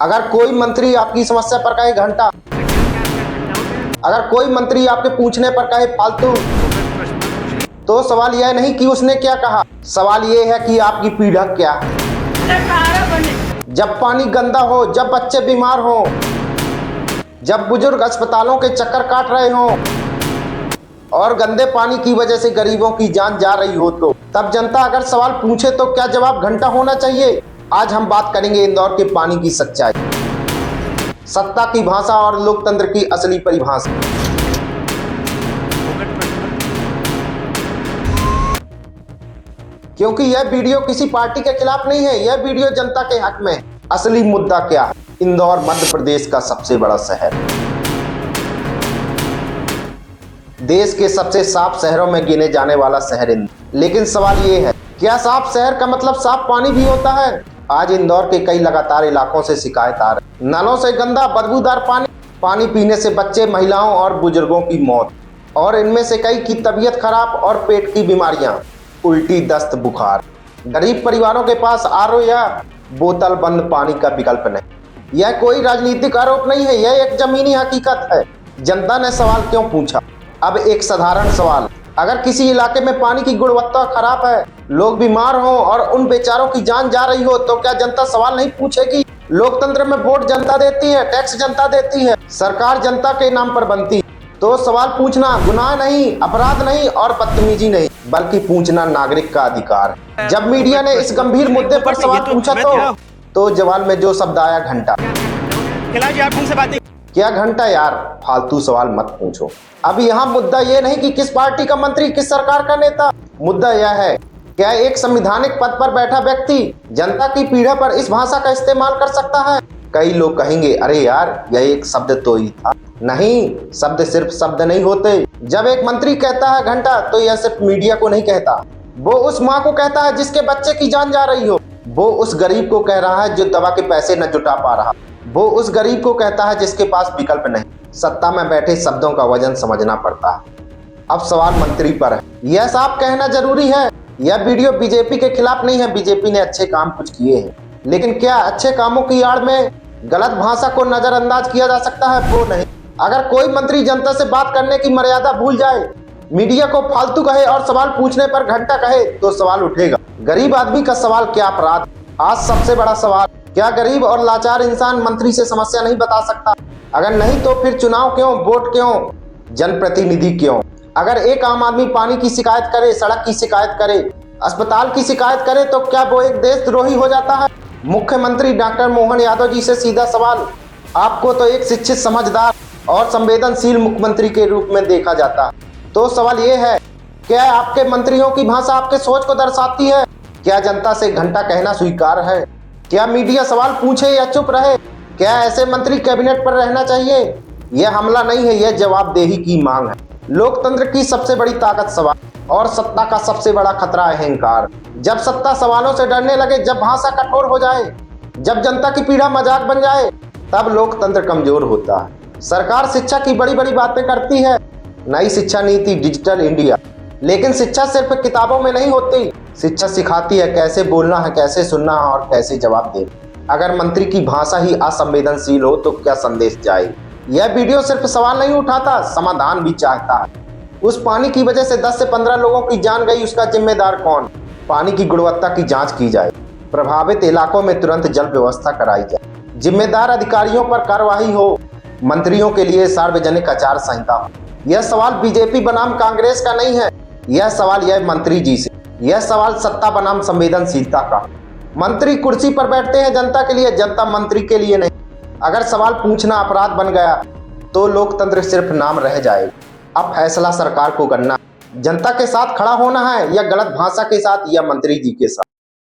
अगर कोई मंत्री आपकी समस्या पर कहे घंटा, अगर कोई मंत्री आपके पूछने पर कहे फालतू, तो सवाल यह नहीं कि उसने क्या कहा, सवाल यह है कि आपकी पीड़ा क्या है। जब पानी गंदा हो, जब बच्चे बीमार हो, जब बुजुर्ग अस्पतालों के चक्कर काट रहे हो और गंदे पानी की वजह से गरीबों की जान जा रही हो, तो तब जनता अगर सवाल पूछे तो क्या जवाब घंटा होना चाहिए। आज हम बात करेंगे इंदौर के पानी की सच्चाई, सत्ता की भाषा और लोकतंत्र की असली परिभाषा। क्योंकि यह वीडियो किसी पार्टी के खिलाफ नहीं है, यह वीडियो जनता के हक में है। असली मुद्दा क्या है? इंदौर मध्य प्रदेश का सबसे बड़ा शहर, देश के सबसे साफ शहरों में गिने जाने वाला शहर इंदौर। लेकिन सवाल ये है, क्या साफ शहर का मतलब साफ पानी भी होता है? आज इंदौर के कई लगातार इलाकों से शिकायत आ रही, नलों से गंदा बदबूदार पानी पीने से बच्चे, महिलाओं और बुजुर्गों की मौत, और इनमें से कई की तबीयत खराब और पेट की बीमारियां, उल्टी, दस्त, बुखार। गरीब परिवारों के पास आरओ या बोतल बंद पानी का विकल्प नहीं। यह कोई राजनीतिक आरोप नहीं है, यह एक जमीनी हकीकत है। जनता ने सवाल क्यों पूछा? अब एक साधारण सवाल, अगर किसी इलाके में पानी की गुणवत्ता खराब है, लोग बीमार हो और उन बेचारों की जान जा रही हो, तो क्या जनता सवाल नहीं पूछेगी? लोकतंत्र में वोट जनता देती है, टैक्स जनता देती है, सरकार जनता के नाम पर बनती है। तो सवाल पूछना गुनाह नहीं, अपराध नहीं और बदतमीजी नहीं, बल्कि पूछना नागरिक का अधिकार है। जब मीडिया ने इस गंभीर मुद्दे पर सवाल पूछा तो जवाब में जो शब्द आया, घंटा। क्या घंटा यार, फालतू सवाल मत पूछो। अब यहाँ मुद्दा ये नहीं कि किस पार्टी का मंत्री, किस सरकार का नेता, मुद्दा यह है, क्या एक संवैधानिक पद पर बैठा व्यक्ति जनता की पीड़ा पर इस भाषा का इस्तेमाल कर सकता है? कई लोग कहेंगे, अरे यार यह एक शब्द तो ही था। नहीं, शब्द सिर्फ शब्द नहीं होते। जब एक मंत्री कहता है घंटा, तो यह सिर्फ मीडिया को नहीं कहता, वो उस माँ को कहता है जिसके बच्चे की जान जा रही हो, वो उस गरीब को कह रहा है जो दवा के पैसे न जुटा पा रहा, वो उस गरीब को कहता है जिसके पास विकल्प नहीं। सत्ता में बैठे शब्दों का वजन समझना पड़ता है। अब सवाल मंत्री पर है, यह साफ कहना जरूरी है। यह वीडियो बीजेपी के खिलाफ नहीं है, बीजेपी ने अच्छे काम कुछ किए हैं, लेकिन क्या अच्छे कामों की आड़ में गलत भाषा को नजरअंदाज किया जा सकता है? वो नहीं। अगर कोई मंत्री जनता से बात करने की मर्यादा भूल जाए, मीडिया को फालतू कहे और सवाल पूछने पर घंटा कहे, तो सवाल उठेगा, गरीब आदमी का सवाल क्या अपराध? आज सबसे बड़ा सवाल, क्या गरीब और लाचार इंसान मंत्री से समस्या नहीं बता सकता? अगर नहीं तो फिर चुनाव क्यों, वोट क्यों, जनप्रतिनिधि क्यों? अगर एक आम आदमी पानी की शिकायत करे, सड़क की शिकायत करे, अस्पताल की शिकायत करे, तो क्या वो एक देशद्रोही हो जाता है? मुख्यमंत्री डॉक्टर मोहन यादव जी से सीधा सवाल, आपको तो एक शिक्षित, समझदार और संवेदनशील मुख्यमंत्री के रूप में देखा जाता है, तो सवाल ये है, क्या आपके मंत्रियों की भाषा आपके सोच को दर्शाती है? क्या जनता से घंटा कहना स्वीकार है? क्या मीडिया सवाल पूछे या चुप रहे? क्या ऐसे मंत्री कैबिनेट पर रहना चाहिए? यह हमला नहीं है, यह जवाबदेही की मांग है। लोकतंत्र की सबसे बड़ी ताकत सवाल, और सत्ता का सबसे बड़ा खतरा अहंकार। जब सत्ता सवालों से डरने लगे, जब भाषा कठोर हो जाए, जब जनता की पीड़ा मजाक बन जाए, तब लोकतंत्र कमजोर होता है। सरकार शिक्षा की बड़ी बड़ी बातें करती है, नई शिक्षा नीति, डिजिटल इंडिया, लेकिन शिक्षा सिर्फ किताबों में नहीं होती। शिक्षा सिखाती है कैसे बोलना है, कैसे सुनना है और कैसे जवाब देना। अगर मंत्री की भाषा ही असंवेदनशील हो तो क्या संदेश जाए? यह वीडियो सिर्फ सवाल नहीं उठाता, समाधान भी चाहता है। उस पानी की वजह से 10 से 15 लोगों की जान गई, उसका जिम्मेदार कौन? पानी की गुणवत्ता की जांच की जाए, प्रभावित इलाकों में तुरंत जल व्यवस्था कराई जाए, जिम्मेदार अधिकारियों पर कार्रवाई हो, मंत्रियों के लिए सार्वजनिक आचार संहिता हो। यह सवाल बीजेपी बनाम कांग्रेस का नहीं है, यह सवाल यह मंत्री जी से, यह सवाल सत्ता बनाम संवेदनशीलता का। मंत्री कुर्सी पर बैठते हैं जनता के लिए, जनता मंत्री के लिए नहीं। अगर सवाल पूछना अपराध बन गया तो लोकतंत्र सिर्फ नाम रह जाएगा। अब फैसला सरकार को करना, जनता के साथ खड़ा होना है या गलत भाषा के साथ या मंत्री जी के साथ।